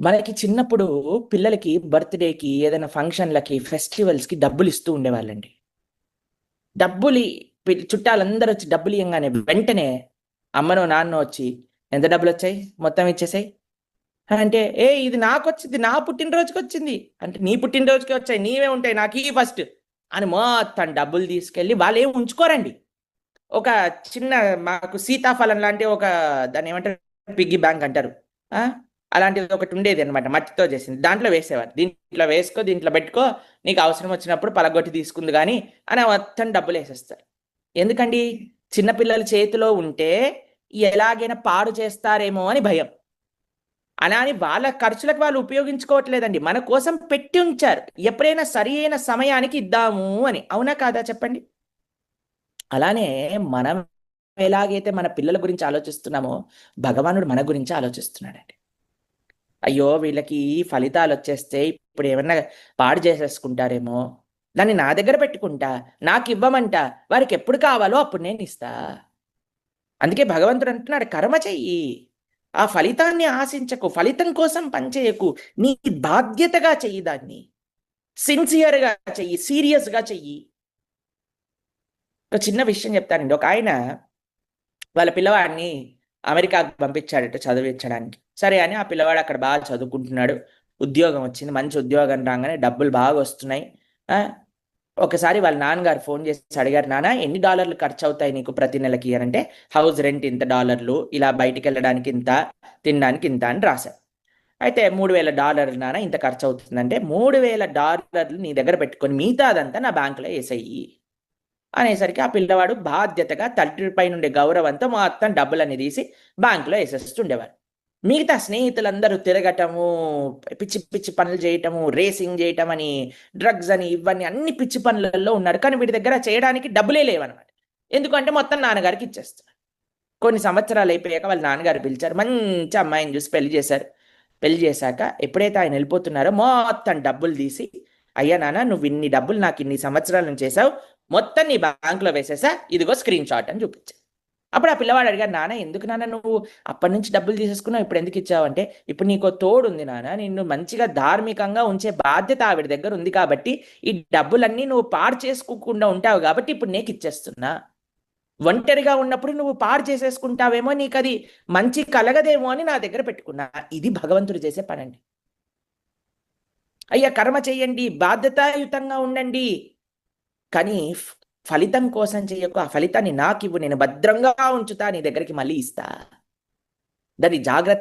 మనకి చిన్నప్పుడు పిల్లలకి బర్త్‌డేకి, ఏదైనా ఫంక్షన్‌లకి, ఫెస్టివల్స్‌కి డబ్బులిస్తూ ఉండేవాళ్ళండి. డబ్బులి చుట్టాలందరూ వచ్చి డబ్బులియ్యంగానే వెంటనే అమ్మనో, నాన్నో వచ్చి "ఎంత డబ్బులొచ్చాయి? మొత్తం ఇచ్చేసేయ్" అంటే, "ఏయ్! ఇది నాకొచ్చింది. నా పుట్టినరోజుకొచ్చింది." అంటే, "నీ పుట్టినరోజుకే వచ్చాయి. నీవే ఉంటాయి. నాకియ్యి ఫస్ట్" అని మొత్తం డబ్బులు తీసుకెళ్ళి వాళ్ళేం ఉంచుకోరండి. ఒక చిన్న మాకు సీతాఫలం లాంటి ఒక దాన్నేమంటారు పిగ్గీ బ్యాంక్ అంటారు. ఆ! అలాంటిది ఒకటుండేదనమాట. మట్టితో చేసింది. దాంట్లో వేసేవారు. దీంట్లో వేసుకో, దీంట్లో పెట్టుకో, నీకు అవసరం వచ్చినప్పుడు పలగొట్టి తీసుకుందు గాని అని మొత్తం డబ్బులేసేస్తారు. ఎందుకండి? చిన్న పిల్లల చేతిలో ఉంటే ఎలాగైనా పాడు చేస్తారేమో అని భయం. అలా అని వాళ్ళ ఖర్చులకు వాళ్ళు ఉపయోగించుకోవట్లేదండి. మన కోసం పెట్టి ఉంచారు. ఎప్పుడైనా సరి అయిన సమయానికి ఇద్దాము అని. అవునా కాదా చెప్పండి? అలానే మనం ఎలాగైతే మన పిల్లల గురించి ఆలోచిస్తున్నామో, భగవానుడు మన గురించి ఆలోచిస్తున్నాడండి. అయ్యో! వీళ్ళకి ఫలితాలొచ్చేస్తే ఇప్పుడేమన్నా పాడు చేసేసుకుంటారేమో, దాన్ని నా దగ్గర పెట్టుకుంటా, నాకివ్వమంటా, వారికెప్పుడు కావాలో అప్పుడు నేనిస్తా. అందుకే భగవంతుడు అంటున్నాడు కర్మ చెయ్యి. ఆ ఫలితాన్ని ఆశించకు. ఫలితం కోసం పని చేయకు. నీ బాధ్యతగా చెయ్యి దాన్ని. సిన్సియర్‌గా చెయ్యి. సీరియస్‌గా చెయ్యి. ఒక చిన్న విషయం చెప్తానండి. ఒకాయన వాళ్ళ పిల్లవాడిని అమెరికాకి పంపించాడట చదివించడానికి. సరే అని ఆ పిల్లవాడు అక్కడ బాగా చదువుకుంటున్నాడు. ఉద్యోగం వచ్చింది. మంచి ఉద్యోగం రాంగానే డబ్బులు బాగొస్తున్నాయి. ఆ! ఒకసారి వాళ్ళ నాన్నగారు ఫోన్ చేసి అడిగారు, "నాన్న ఎన్ని డాలర్లు ఖర్చవుతాయి నీకు ప్రతి నెలకి" అనంటే, "హౌస్ రెంట్ ఇంత డాలర్లు, ఇలా బయటికెళ్ళడానికి ఇంత, తినడానికి ఇంత" అని రాశారు. అయితే $3000 నాన్న ఇంత ఖర్చవుతుందంటే, $3000 నీ దగ్గర పెట్టుకొని మిగతాదంతా నా బ్యాంక్‌లో ఏసేయి. అనేసరికి ఆ పిల్లవాడు బాధ్యతగా తండ్రిపై నుండే గౌరవంతో మొత్తం డబ్బులన్నీ తీసి బ్యాంక్‌లో ఏసేస్తుండేవాడు. మిగతా స్నేహితులందరూ తిరగటము, పిచ్చి పిచ్చి పనులు చేయటము, రేసింగ్ చేయటమని, డ్రగ్స్ అని, ఇవన్నీ అన్ని పిచ్చి పనులలో ఉన్నాడు. కానీ వీడి దగ్గర చేయడానికి డబ్బులే లేవనమాట. ఎందుకంటే మొత్తం నాన్నగారికి ఇచ్చేస్తున్నాడు. కొన్ని సంవత్సరాలయిపోయాక వాళ్ళ నాన్నగారు పిలిచారు. మంచి అమ్మాయిని చూసి పెళ్లి చేశారు. పెళ్లి చేశాక ఎప్పుడైతే ఆయన ఎళ్ళిపోతున్నారో మొత్తం డబ్బులు తీసి, "అయ్యా నాన్న నువ్విన్ని డబ్బులు నాకిన్ని సంవత్సరాల నుంచి చేశావు. మొత్తం నీ బ్యాంక్‌లో వేసేసా. ఇదిగో స్క్రీన్ షాట్" అని చూపించారు. అప్పుడు ఆ పిల్లవాడు అడిగాడు, "నాన్న ఎందుకు నాన్న నువ్వు అప్పటినుంచి డబ్బులు తీసేసుకున్నావు. ఇప్పుడెందుకు ఇచ్చావంటే, ఇప్పుడు నీకో తోడుంది నాన్న. నిన్ను మంచిగా ధార్మికంగా ఉంచే బాధ్యత ఆవిడ దగ్గర ఉంది కాబట్టి, ఈ డబ్బులన్నీ నువ్వు పాడు చేసుకోకుండా ఉంటావు కాబట్టి ఇప్పుడు నీకిచ్చేస్తున్నా." ఒంటరిగా ఉన్నప్పుడు నువ్వు పాడు చేసేసుకుంటావేమో, నీకది మంచి కలగదేమో అని నా దగ్గర పెట్టుకున్నా. ఇది భగవంతుడు చేసే పనండి. అయ్యా! కర్మ చేయండి, బాధ్యతాయుతంగా ఉండండి. కానీ ఫలితం కోసం చెయ్యకు. ఆ ఫలితాన్ని నాకివ్వు. నేను భద్రంగా ఉంచుతా. నీ దగ్గరికి మళ్ళీ ఇస్తా. దాన్ని జాగ్రత్తగా